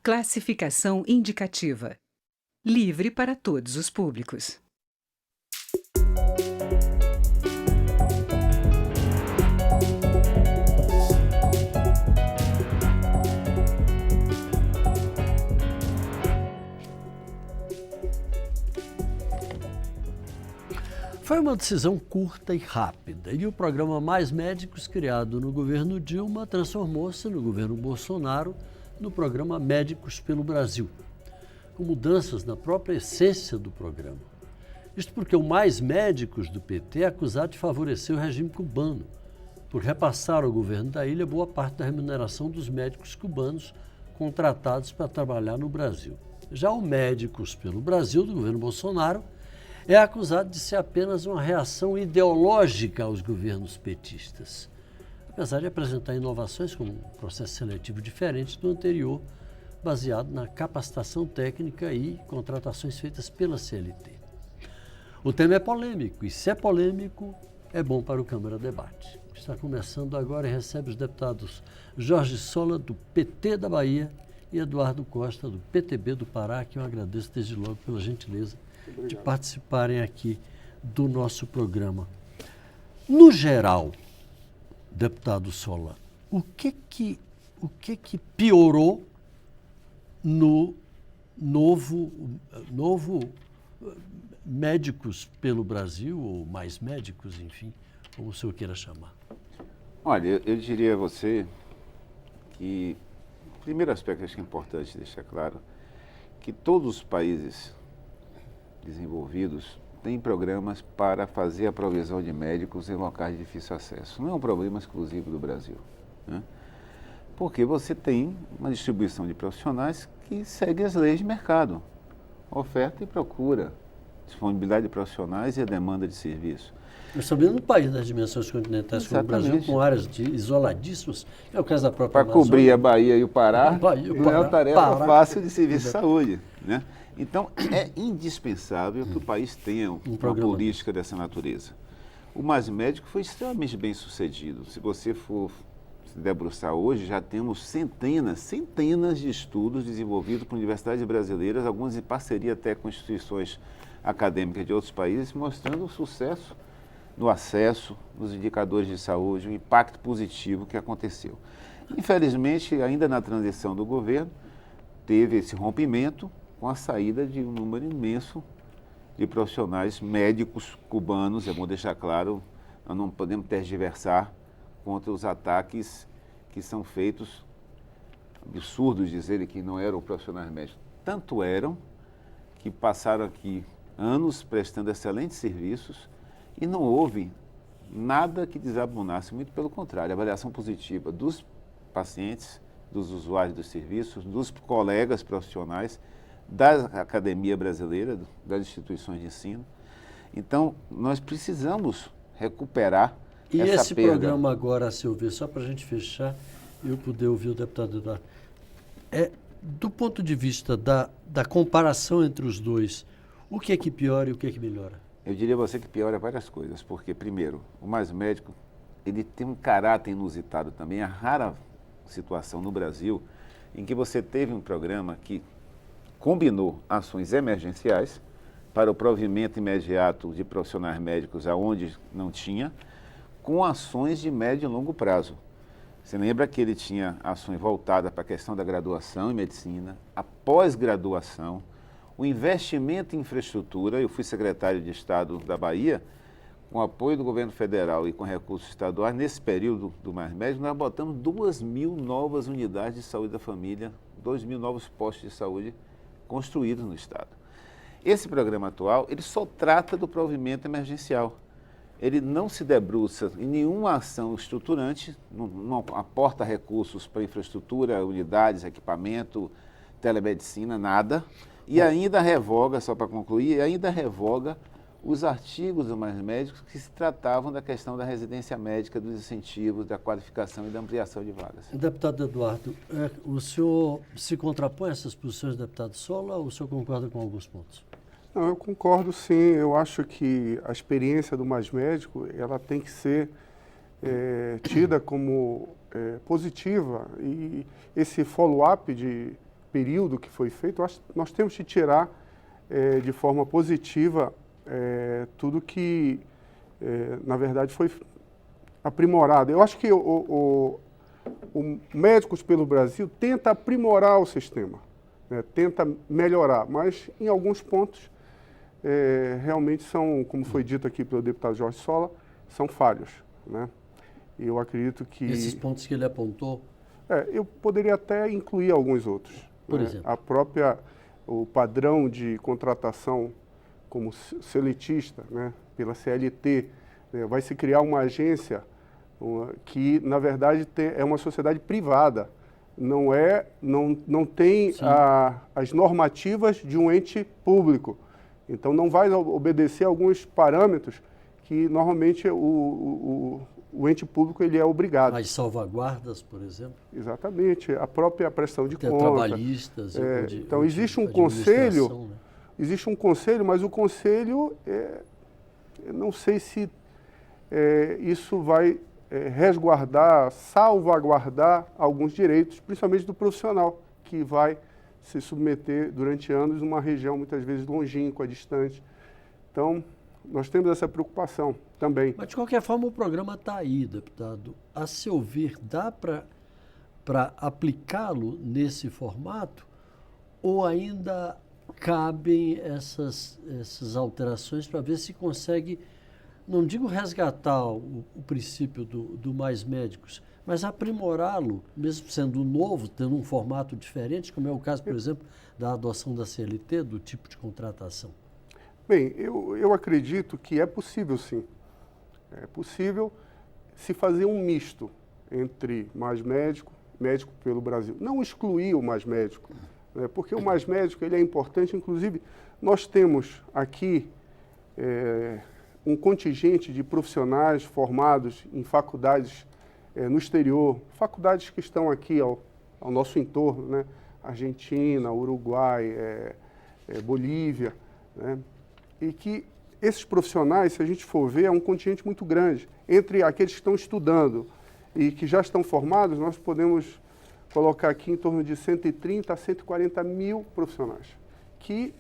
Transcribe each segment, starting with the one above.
Classificação indicativa. Livre para todos os públicos. Foi uma decisão curta e rápida, e o programa Mais Médicos, criado no governo Dilma, transformou-se no governo Bolsonaro no programa Médicos pelo Brasil, com mudanças na própria essência do programa. Isto porque o Mais Médicos do PT é acusado de favorecer o regime cubano, por repassar ao governo da ilha boa parte da remuneração dos médicos cubanos contratados para trabalhar no Brasil. Já o Médicos pelo Brasil, do governo Bolsonaro, é acusado de ser apenas uma reação ideológica aos governos petistas, apesar de apresentar inovações como um processo seletivo diferente do anterior, baseado na capacitação técnica e contratações feitas pela CLT. O tema é polêmico, e se é polêmico, é bom para o Câmara Debate. Está começando agora e recebe os deputados Jorge Sola, do PT da Bahia, e Eduardo Costa, do PTB do Pará, que eu agradeço desde logo pela gentileza de participarem aqui do nosso programa. No geral, deputado Sola, o que piorou no novo Médicos pelo Brasil, ou Mais Médicos, enfim, como o senhor queira chamar? Olha, eu diria a você que o primeiro aspecto que acho que é importante deixar claro, que todos os países desenvolvidos têm programas para fazer a provisão de médicos em locais de difícil acesso. Não é um problema exclusivo do Brasil, né? Porque você tem uma distribuição de profissionais que segue as leis de mercado, oferta e procura, disponibilidade de profissionais e a demanda de serviço. Nós estamos vendo um país das dimensões continentais como o Brasil, com áreas isoladíssimas, é o caso da própria Para cobrir a Bahia e o Pará, não é uma tarefa fácil de serviço de saúde, né? Então, é indispensável que o país tenha uma política dessa natureza. O Mais Médico foi extremamente bem sucedido. Se você for se debruçar hoje, já temos centenas de estudos desenvolvidos por universidades brasileiras, algumas em parceria até com instituições acadêmicas de outros países, mostrando o sucesso no acesso, nos indicadores de saúde, o impacto positivo que aconteceu. Infelizmente, ainda na transição do governo, teve esse rompimento com a saída de um número imenso de profissionais médicos cubanos. É bom deixar claro, nós não podemos tergiversar contra os ataques que são feitos, absurdos dizer que não eram profissionais médicos. Tanto eram que passaram aqui anos prestando excelentes serviços e não houve nada que desabonasse, muito pelo contrário, avaliação positiva dos pacientes, dos usuários dos serviços, dos colegas profissionais, da academia brasileira, das instituições de ensino. Então, nós precisamos recuperar essa perda. E esse programa agora, a seu ver, só para a gente fechar e eu poder ouvir o deputado Eduardo, do ponto de vista da comparação entre os dois, o que é que piora e o que é que melhora? Eu diria a você que piora várias coisas, porque, primeiro, o Mais Médico, ele tem um caráter inusitado também, a rara situação no Brasil em que você teve um programa que combinou ações emergenciais para o provimento imediato de profissionais médicos aonde não tinha, com ações de médio e longo prazo. Você lembra que ele tinha ações voltadas para a questão da graduação em medicina, a pós-graduação, o investimento em infraestrutura. Eu fui secretário de Estado da Bahia, com apoio do governo federal e com recursos estaduais. Nesse período do Mais Médico, nós botamos 2.000 novas unidades de saúde da família, 2.000 novos postos de saúde construídos no Estado. Esse programa atual, ele só trata do provimento emergencial. Ele não se debruça em nenhuma ação estruturante, não aporta recursos para infraestrutura, unidades, equipamento, telemedicina, nada. E ainda revoga, só para concluir, ainda revoga os artigos do Mais Médicos que se tratavam da questão da residência médica, dos incentivos, da qualificação e da ampliação de vagas. Deputado Eduardo, o senhor se contrapõe a essas posições do deputado Sola ou o senhor concorda com alguns pontos? Não, eu concordo sim. Eu acho que a experiência do Mais Médico, ela tem que ser tida como positiva, e esse follow-up de período que foi feito, nós temos que tirar de forma positiva tudo que, na verdade, foi aprimorado. Eu acho que o Médicos pelo Brasil tenta aprimorar o sistema, né, tenta melhorar, mas em alguns pontos realmente são, como foi dito aqui pelo deputado Jorge Sola, são falhos, né? E eu acredito que... Esses pontos que ele apontou? Eu poderia até incluir alguns outros. Por né? exemplo? O padrão de contratação como seletista, né, pela CLT, né, vai se criar uma agência que, na verdade, é uma sociedade privada, não tem as normativas de um ente público. Então, não vai obedecer a alguns parâmetros que, normalmente, o ente público ele é obrigado. As salvaguardas, por exemplo? Exatamente. A própria prestação de contas. Trabalhistas. Então, existe um conselho, né? Existe um conselho, mas o conselho, eu não sei se isso vai resguardar, salvaguardar alguns direitos, principalmente do profissional, que vai se submeter durante anos numa região muitas vezes longínqua, distante. Então, nós temos essa preocupação também. Mas, de qualquer forma, o programa está aí, deputado. A seu ver, dá para aplicá-lo nesse formato ou ainda cabem essas alterações para ver se consegue, não digo resgatar o princípio do Mais Médicos, mas aprimorá-lo, mesmo sendo novo, tendo um formato diferente, como é o caso, por exemplo, da adoção da CLT, do tipo de contratação? Bem, eu acredito que é possível, sim. É possível se fazer um misto entre Mais Médico, Médico pelo Brasil. Não excluir o Mais Médico, né, porque o Mais Médico ele é importante. Inclusive, nós temos aqui um contingente de profissionais formados em faculdades no exterior, faculdades que estão aqui ao nosso entorno, né, Argentina, Uruguai, Bolívia, né, e que esses profissionais, se a gente for ver, é um contingente muito grande. Entre aqueles que estão estudando e que já estão formados, nós podemos colocar aqui em torno de 130 a 140 mil profissionais, que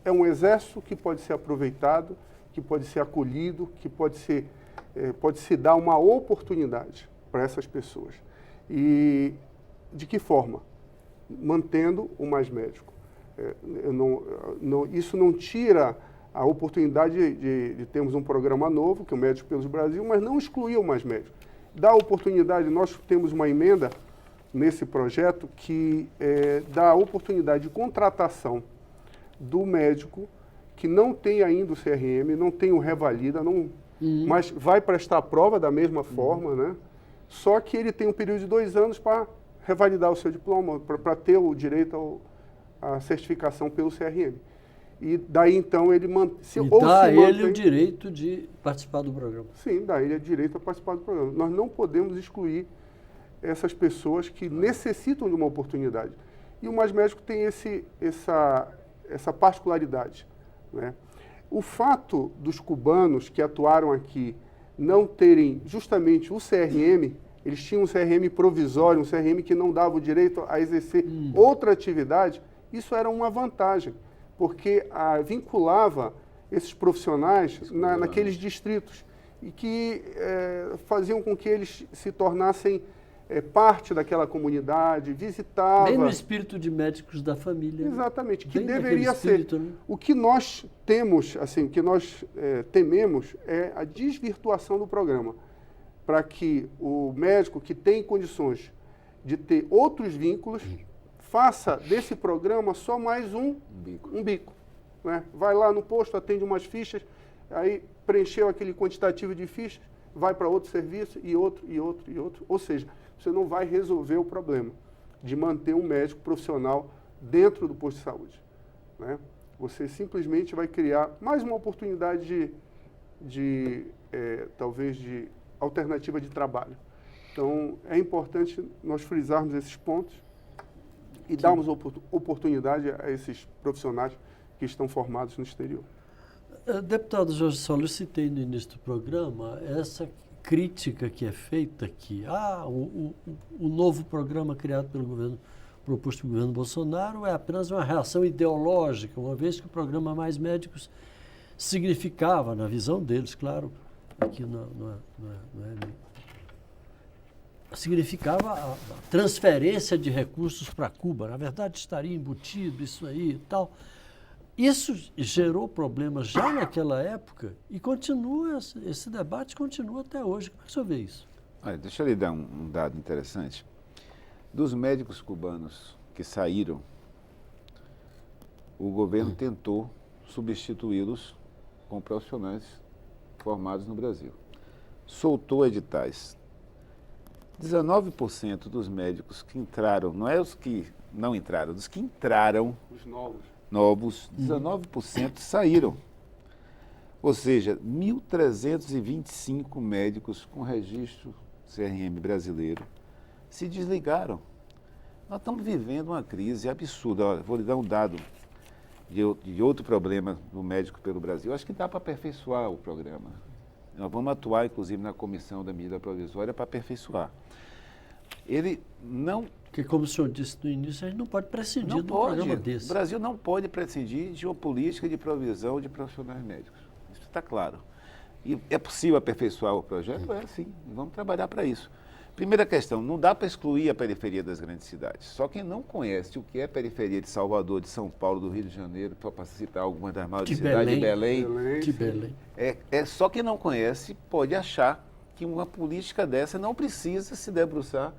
é um exército que pode ser aproveitado, que pode ser acolhido, que pode se dar uma oportunidade para essas pessoas. E de que forma? Mantendo o Mais Médico. Isso não tira a oportunidade de termos um programa novo, que é o Médicos pelo Brasil, mas não excluir o Mais Médico. Dá a oportunidade, nós temos uma emenda nesse projeto que dá a oportunidade de contratação do médico que não tem ainda o CRM, não tem o Revalida, mas vai prestar a prova da mesma forma, né? Só que ele tem um período de 2 anos para revalidar o seu diploma, para ter o direito à certificação pelo CRM. E daí, então, ele dá a ele o direito de participar do programa. Sim, dá a ele o direito a participar do programa. Nós não podemos excluir essas pessoas que necessitam de uma oportunidade. E o Mais Médico tem essa particularidade, né? O fato dos cubanos que atuaram aqui não terem justamente o CRM, eles tinham um CRM provisório, um CRM que não dava o direito a exercer outra atividade, isso era uma vantagem, porque vinculava esses profissionais naqueles distritos e que faziam com que eles se tornassem parte daquela comunidade, visitava... Bem no espírito de médicos da família. Exatamente, que bem deveria ser. Né? O que nós temos, assim, o que nós tememos é a desvirtuação do programa, para que o médico que tem condições de ter outros vínculos faça desse programa só mais um bico. Né? Vai lá no posto, atende umas fichas, aí preencheu aquele quantitativo de fichas, vai para outro serviço e outro, e outro, e outro. Ou seja, você não vai resolver o problema de manter um médico profissional dentro do posto de saúde, né? Você simplesmente vai criar mais uma oportunidade talvez de alternativa de trabalho. Então, é importante nós frisarmos esses pontos e darmos oportunidade a esses profissionais que estão formados no exterior. Deputado Jorge Sola, eu citei no início do programa essa crítica que é feita aqui. O novo programa criado pelo governo proposto pelo governo Bolsonaro é apenas uma reação ideológica, uma vez que o programa Mais Médicos significava, na visão deles, claro, aqui significava a transferência de recursos para Cuba. Na verdade, estaria embutido isso aí e tal. Isso gerou problemas já naquela época e continua, esse debate continua até hoje. Como é que o senhor vê isso? Olha, deixa eu lhe dar um dado interessante. Dos médicos cubanos que saíram, o governo tentou substituí-los com profissionais formados no Brasil. Soltou editais. 19% dos médicos que entraram, não é os que não entraram, dos que entraram, os novos, 19% saíram. Ou seja, 1.325 médicos com registro CRM brasileiro se desligaram. Nós estamos vivendo uma crise absurda. Olha, vou lhe dar um dado de outro problema do Médico pelo Brasil. Acho que dá para aperfeiçoar o programa. Nós vamos atuar, inclusive, na comissão da medida provisória para aperfeiçoar. Ele não... Porque, como o senhor disse no início, a gente não pode prescindir de um programa desse. O Brasil não pode prescindir de uma política de provisão de profissionais médicos. Isso está claro. E é possível aperfeiçoar o projeto? É, sim. Vamos trabalhar para isso. Primeira questão, não dá para excluir a periferia das grandes cidades. Só quem não conhece o que é periferia de Salvador, de São Paulo, do Rio de Janeiro, para citar algumas das maiores cidades, de Belém. Só quem não conhece pode achar que uma política dessa não precisa se debruçar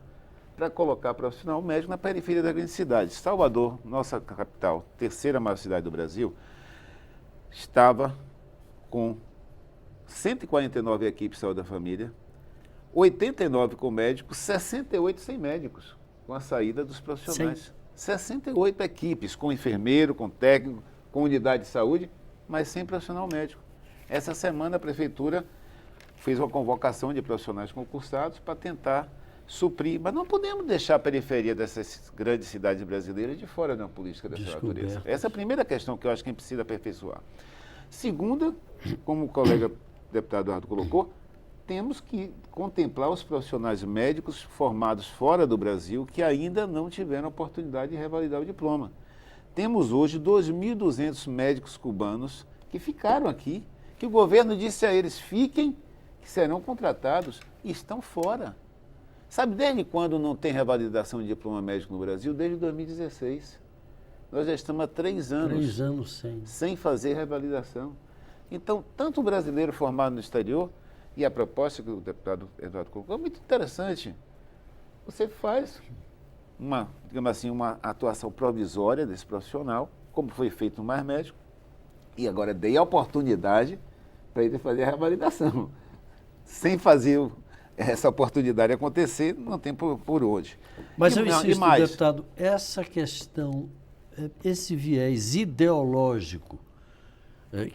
para colocar profissional médico na periferia das grandes cidades. Salvador, nossa capital, terceira maior cidade do Brasil, estava com 149 equipes de saúde da família, 89 com médicos, 68 sem médicos, com a saída dos profissionais. Sim. 68 equipes, com enfermeiro, com técnico, com unidade de saúde, mas sem profissional médico. Essa semana a prefeitura fez uma convocação de profissionais concursados para tentar suprir, mas não podemos deixar a periferia dessas grandes cidades brasileiras de fora de uma política dessa natureza. Essa é a primeira questão que eu acho que a gente precisa aperfeiçoar. Segunda, como o colega deputado Eduardo colocou, temos que contemplar os profissionais médicos formados fora do Brasil que ainda não tiveram oportunidade de revalidar o diploma. Temos hoje 2.200 médicos cubanos que ficaram aqui, que o governo disse a eles, fiquem, que serão contratados, e estão fora. Sabe desde quando não tem revalidação de diploma médico no Brasil? Desde 2016. Nós já estamos há 3 anos. 3 anos sem fazer revalidação. Então, tanto o brasileiro formado no exterior, e a proposta que o deputado Eduardo colocou é muito interessante. Você faz uma, digamos assim, uma atuação provisória desse profissional, como foi feito no Mais Médico, e agora dei a oportunidade para ele fazer a revalidação. Sem fazer essa oportunidade acontecer, não tem por hoje. Mas eu insisto, deputado, essa questão, esse viés ideológico,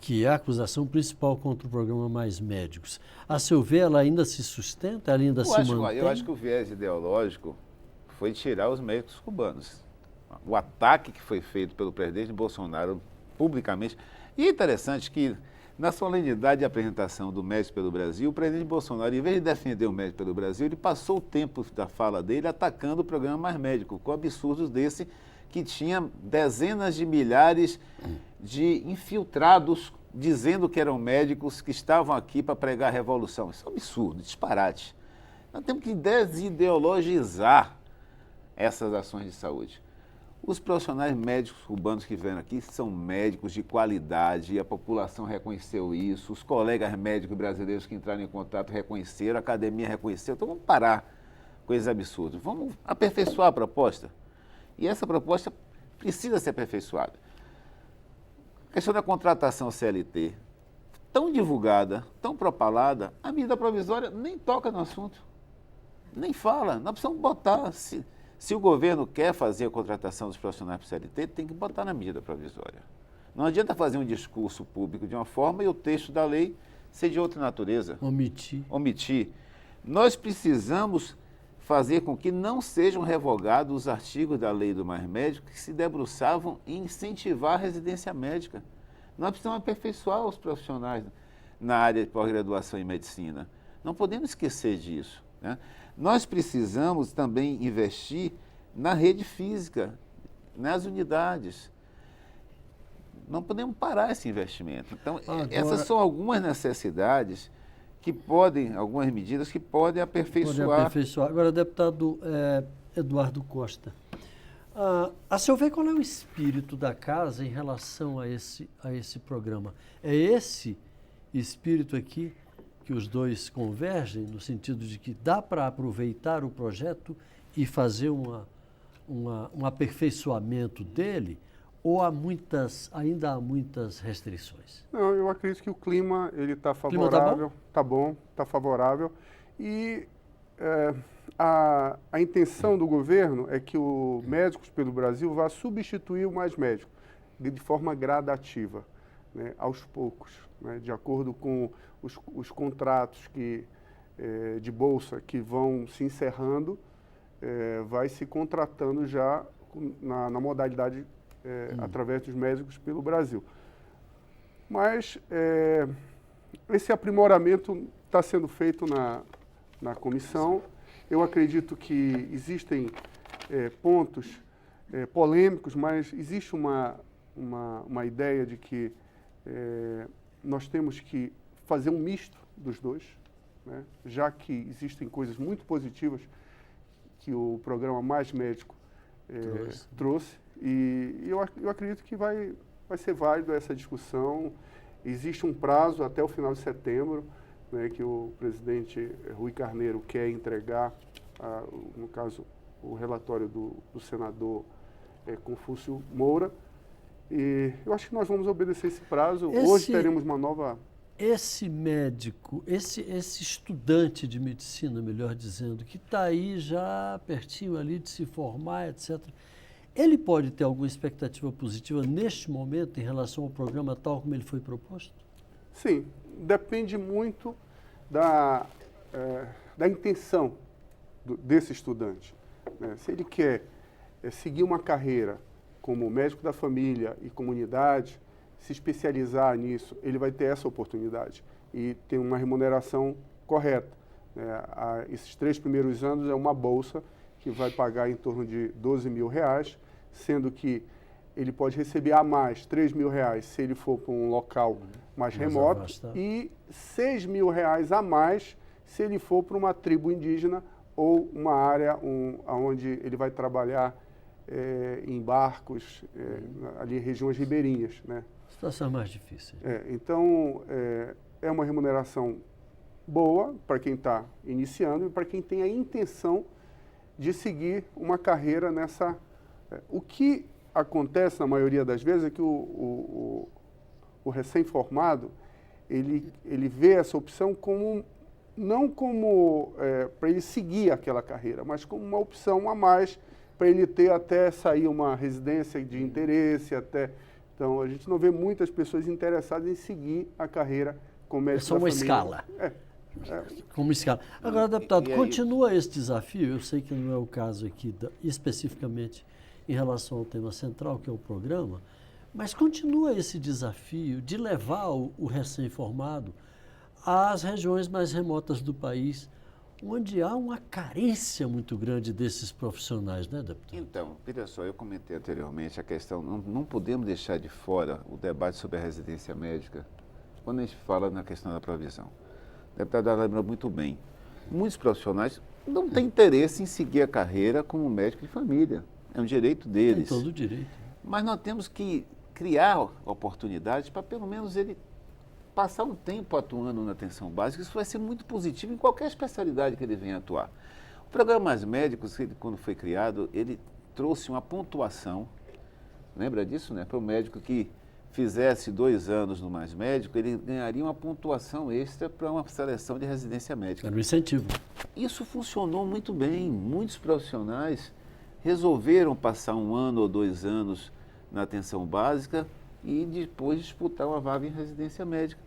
que é a acusação principal contra o programa Mais Médicos, a seu ver, ela ainda se sustenta, ela ainda se mantém? Eu acho que o viés ideológico foi tirar os médicos cubanos. O ataque que foi feito pelo presidente Bolsonaro publicamente. E é interessante que, na solenidade de apresentação do Médico pelo Brasil, o presidente Bolsonaro, em vez de defender o Médico pelo Brasil, ele passou o tempo da fala dele atacando o programa Mais Médico, com absurdos desse, que tinha dezenas de milhares de infiltrados dizendo que eram médicos que estavam aqui para pregar a revolução. Isso é um absurdo, disparate. Nós temos que desideologizar essas ações de saúde. Os profissionais médicos cubanos que vieram aqui são médicos de qualidade, e a população reconheceu isso, os colegas médicos brasileiros que entraram em contato reconheceram, a academia reconheceu. Então vamos parar com esses absurdos. Vamos aperfeiçoar a proposta. E essa proposta precisa ser aperfeiçoada. A questão da contratação CLT, tão divulgada, tão propalada, a medida provisória nem toca no assunto, nem fala. Nós precisamos botar, se o governo quer fazer a contratação dos profissionais para CLT, tem que botar na medida provisória. Não adianta fazer um discurso público de uma forma e o texto da lei ser de outra natureza. Omitir. Nós precisamos fazer com que não sejam revogados os artigos da lei do Mais Médico que se debruçavam em incentivar a residência médica. Nós precisamos aperfeiçoar os profissionais na área de pós-graduação em medicina. Não podemos esquecer disso, né? Nós precisamos também investir na rede física, nas unidades. Não podemos parar esse investimento. Então, essas são algumas necessidades que podem, algumas medidas que podem aperfeiçoar. Agora, deputado Eduardo Costa, a seu ver, qual é o espírito da casa em relação a esse programa? É esse espírito aqui que os dois convergem, no sentido de que dá para aproveitar o projeto e fazer um aperfeiçoamento dele, ou ainda há muitas restrições? Não, eu acredito que o clima está favorável, está bom, está favorável. E a intenção do governo é que o Médicos pelo Brasil vá substituir o Mais Médico de forma gradativa, né, aos poucos, né, de acordo com os contratos de bolsa que vão se encerrando, vai se contratando já na modalidade através dos Médicos pelo Brasil. Mas esse aprimoramento está sendo feito na comissão. Eu acredito que existem pontos polêmicos, mas existe uma ideia de que nós temos que fazer um misto dos dois, né? Já que existem coisas muito positivas que o programa Mais Médico trouxe. E eu acredito que vai ser válido essa discussão. Existe um prazo até o final de setembro, né, que o presidente Rui Carneiro quer entregar, no caso, o relatório do senador Confúcio Moura. E eu acho que nós vamos obedecer esse prazo. Hoje teremos uma nova... Esse médico, esse estudante de medicina, melhor dizendo, que está aí já pertinho ali de se formar, etc., ele pode ter alguma expectativa positiva neste momento em relação ao programa tal como ele foi proposto? Sim, depende muito da intenção desse estudante, né? Se ele quer seguir uma carreira como médico da família e comunidade, se especializar nisso, ele vai ter essa oportunidade e tem uma remuneração correta, né? Esses 3 primeiros anos é uma bolsa que vai pagar em torno de R$12 mil, sendo que ele pode receber a mais R$3.000 se ele for para um local mais remoto e R$6 mil a mais se ele for para uma tribo indígena ou uma área onde ele vai trabalhar em barcos, ali em regiões ribeirinhas, né? Situação mais difícil. Então, é uma remuneração boa para quem está iniciando e para quem tem a intenção de seguir uma carreira nessa... O que acontece na maioria das vezes é que o recém-formado, ele vê essa opção não como para ele seguir aquela carreira, mas como uma opção a mais para ele ter até sair uma residência de interesse, até... Então, a gente não vê muitas pessoas interessadas em seguir a carreira como médico da família. É só uma escala. Como escala. Agora, deputado, continua esse desafio, eu sei que não é o caso aqui especificamente em relação ao tema central, que é o programa, mas continua esse desafio de levar o recém-formado às regiões mais remotas do país, onde há uma carência muito grande desses profissionais, né, deputado? Então, veja só, eu comentei anteriormente a questão, não podemos deixar de fora o debate sobre a residência médica quando a gente fala na questão da provisão. O deputado lembra muito bem, muitos profissionais não têm interesse em seguir a carreira como médico de família, é um direito deles. Tem todo o direito. Mas nós temos que criar oportunidades para pelo menos ele passar um tempo atuando na atenção básica. Isso vai ser muito positivo em qualquer especialidade que ele venha atuar. O programa Mais Médicos, quando foi criado, ele trouxe uma pontuação, lembra disso, né? Para o médico que fizesse 2 anos no Mais Médico, ele ganharia uma pontuação extra para uma seleção de residência médica. Era um incentivo. Isso funcionou muito bem. Muitos profissionais resolveram passar 1 ano ou 2 anos na atenção básica e depois disputar uma vaga em residência médica,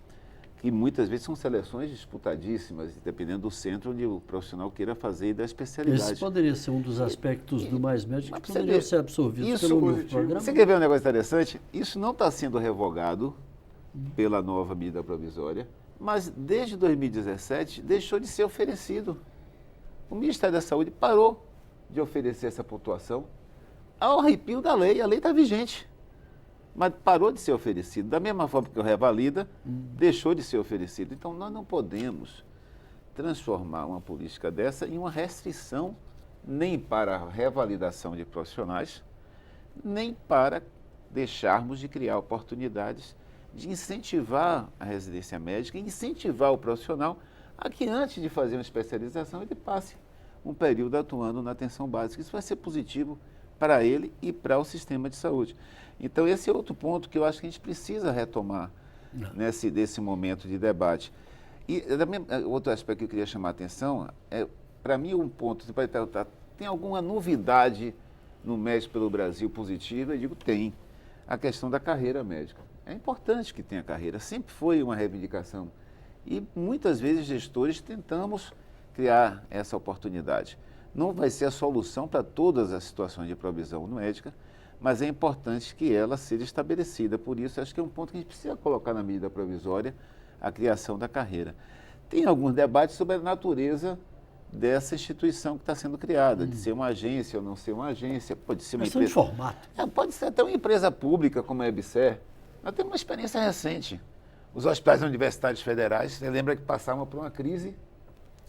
que muitas vezes são seleções disputadíssimas, dependendo do centro onde o profissional queira fazer e da especialidade. Esse poderia ser um dos aspectos do Mais Médico que poderia ser absorvido pelo novo programa. Você quer ver um negócio interessante? Isso não está sendo revogado pela nova medida provisória, mas desde 2017 deixou de ser oferecido. O Ministério da Saúde parou de oferecer essa pontuação ao arrepio da lei. A lei está vigente, mas parou de ser oferecido. Da mesma forma que o revalida, deixou de ser oferecido. Então, nós não podemos transformar uma política dessa em uma restrição nem para a revalidação de profissionais, nem para deixarmos de criar oportunidades de incentivar a residência médica e incentivar o profissional a que antes de fazer uma especialização ele passe um período atuando na atenção básica. Isso vai ser positivo para ele e para o sistema de saúde. Então esse é outro ponto que eu acho que a gente precisa retomar nesse momento de debate. E outro aspecto que eu queria chamar a atenção é, para mim, um ponto, você pode perguntar, tem alguma novidade no Médico pelo Brasil positiva? Eu digo, tem. A questão da carreira médica. É importante que tenha carreira, sempre foi uma reivindicação. E muitas vezes, gestores, tentamos criar essa oportunidade. Não vai ser a solução para todas as situações de provisão médica, mas é importante que ela seja estabelecida. Por isso, acho que é um ponto que a gente precisa colocar na medida provisória, a criação da carreira. Tem alguns debates sobre a natureza dessa instituição que está sendo criada, de ser uma agência ou não ser uma agência, pode ser uma empresa... de formato. Pode ser até uma empresa pública como a EBSER. Nós temos uma experiência recente. Os hospitais universitários federais, você lembra que passavam por uma crise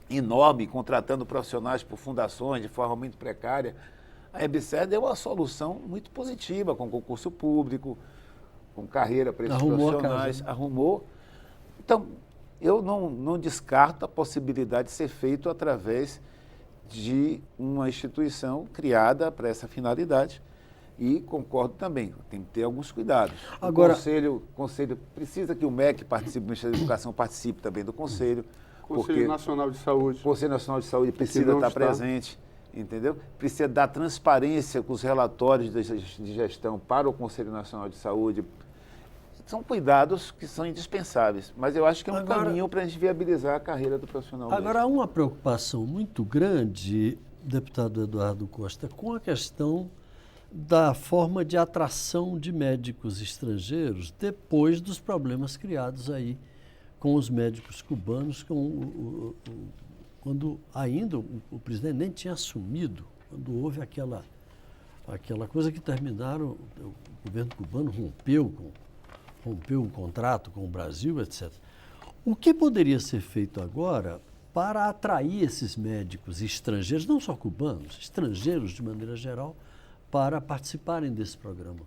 enorme, contratando profissionais por fundações de forma muito precária. A EBSER deu uma solução muito positiva, com concurso público, com carreira para esses profissionais, arrumou. Então, eu não descarto a possibilidade de ser feito através de uma instituição criada para essa finalidade. E concordo também, tem que ter alguns cuidados. Agora, o conselho precisa que o MEC participe, o Ministério da Educação participe também do conselho. Conselho Nacional de Saúde. O Conselho Nacional de Saúde precisa estar presente, entendeu? Precisa dar transparência com os relatórios de gestão para o Conselho Nacional de Saúde. São cuidados que são indispensáveis, mas eu acho que é um caminho para a gente viabilizar a carreira do profissional médico. Agora, há uma preocupação muito grande, deputado Eduardo Costa, com a questão da forma de atração de médicos estrangeiros depois dos problemas criados aí com os médicos cubanos, quando ainda o presidente nem tinha assumido, quando houve aquela coisa que terminaram, o governo cubano rompeu o contrato com o Brasil, etc. O que poderia ser feito agora para atrair esses médicos estrangeiros, não só cubanos, estrangeiros de maneira geral, para participarem desse programa?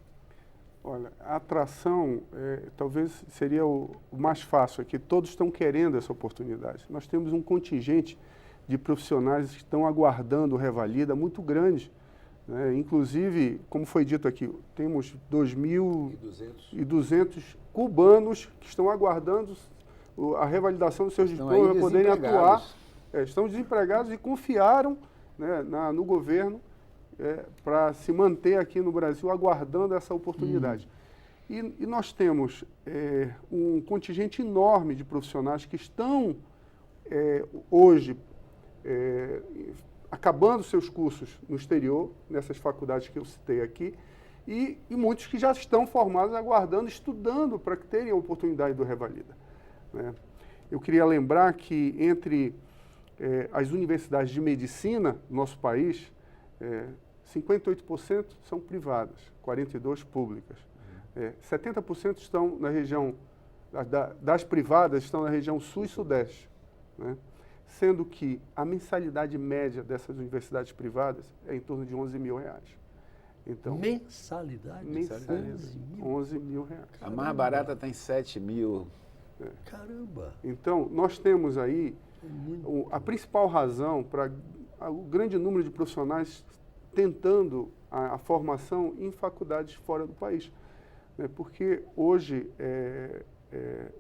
Olha, a atração talvez seria o mais fácil aqui. Todos estão querendo essa oportunidade. Nós temos um contingente de profissionais que estão aguardando o Revalida muito grande. Inclusive, como foi dito aqui, temos 2.200 cubanos que estão aguardando a revalidação dos seus diplomas para poderem atuar. Estão desempregados e confiaram no governo para se manter aqui no Brasil aguardando essa oportunidade. E nós temos um contingente enorme de profissionais que estão hoje acabando seus cursos no exterior, nessas faculdades que eu citei aqui, e muitos que já estão formados, aguardando, estudando para que tenham a oportunidade do Revalida. Eu queria lembrar que entre as universidades de medicina do nosso país, 58% são privadas, 42% públicas. 70% estão na região, das privadas estão na região sul e sudeste, sendo que a mensalidade média dessas universidades privadas é em torno de R$11 mil. Então, mensalidade? 11 mil reais. A mais barata está em 7 mil. Caramba! Então, nós temos aí a principal razão para o grande número de profissionais tentando a formação em faculdades fora do país. Porque hoje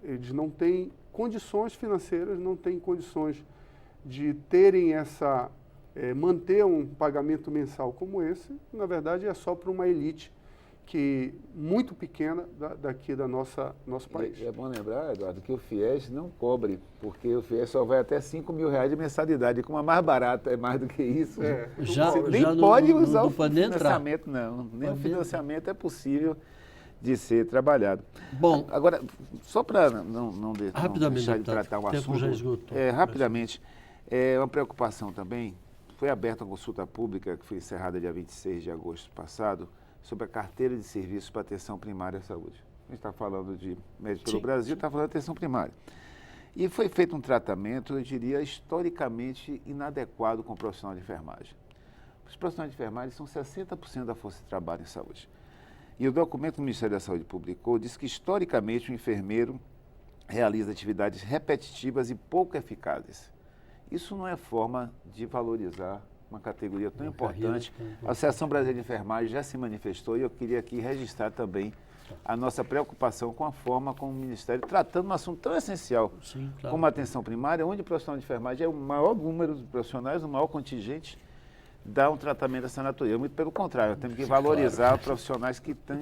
eles não têm condições financeiras, não têm condições de terem manter um pagamento mensal como esse. Na verdade, é só para uma elite muito pequena daqui da nosso país. É bom lembrar, Eduardo, que o FIES não cobre, porque o FIES só vai até R$5 mil de mensalidade. Como a mais barata é mais do que isso, você nem pode usar o financiamento, não. Nem o financiamento é possível de ser trabalhado. Bom, agora, só para não deixar de tratar um assunto, já esgotou. Rapidamente, é uma preocupação também foi aberta uma consulta pública, que foi encerrada dia 26 de agosto passado, sobre a carteira de serviços para atenção primária à saúde. A gente está falando de médico pelo Brasil, está falando de atenção primária. E foi feito um tratamento, eu diria, historicamente inadequado com o profissional de enfermagem. Os profissionais de enfermagem são 60% da força de trabalho em saúde. E o documento que o Ministério da Saúde publicou diz que, historicamente, o enfermeiro realiza atividades repetitivas e pouco eficazes. Isso não é forma de valorizar uma categoria tão importante. A Associação Brasileira de Enfermagem já se manifestou e eu queria aqui registrar também a nossa preocupação com a forma como o Ministério tratando um assunto tão essencial como a atenção primária, onde o profissional de enfermagem é o maior número de profissionais, o maior contingente, dá um tratamento dessa natureza. Muito pelo contrário, temos que valorizar profissionais que têm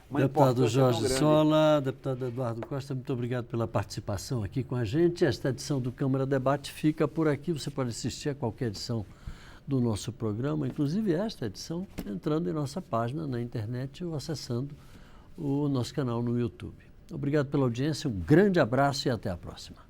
uma Deputado importância Jorge tão grande. Sola, deputado Eduardo Costa, muito obrigado pela participação aqui com a gente. Esta edição do Câmara Debate fica por aqui. Você pode assistir a qualquer edição do nosso programa, inclusive esta edição, entrando em nossa página na internet ou acessando o nosso canal no YouTube. Obrigado pela audiência, um grande abraço e até a próxima.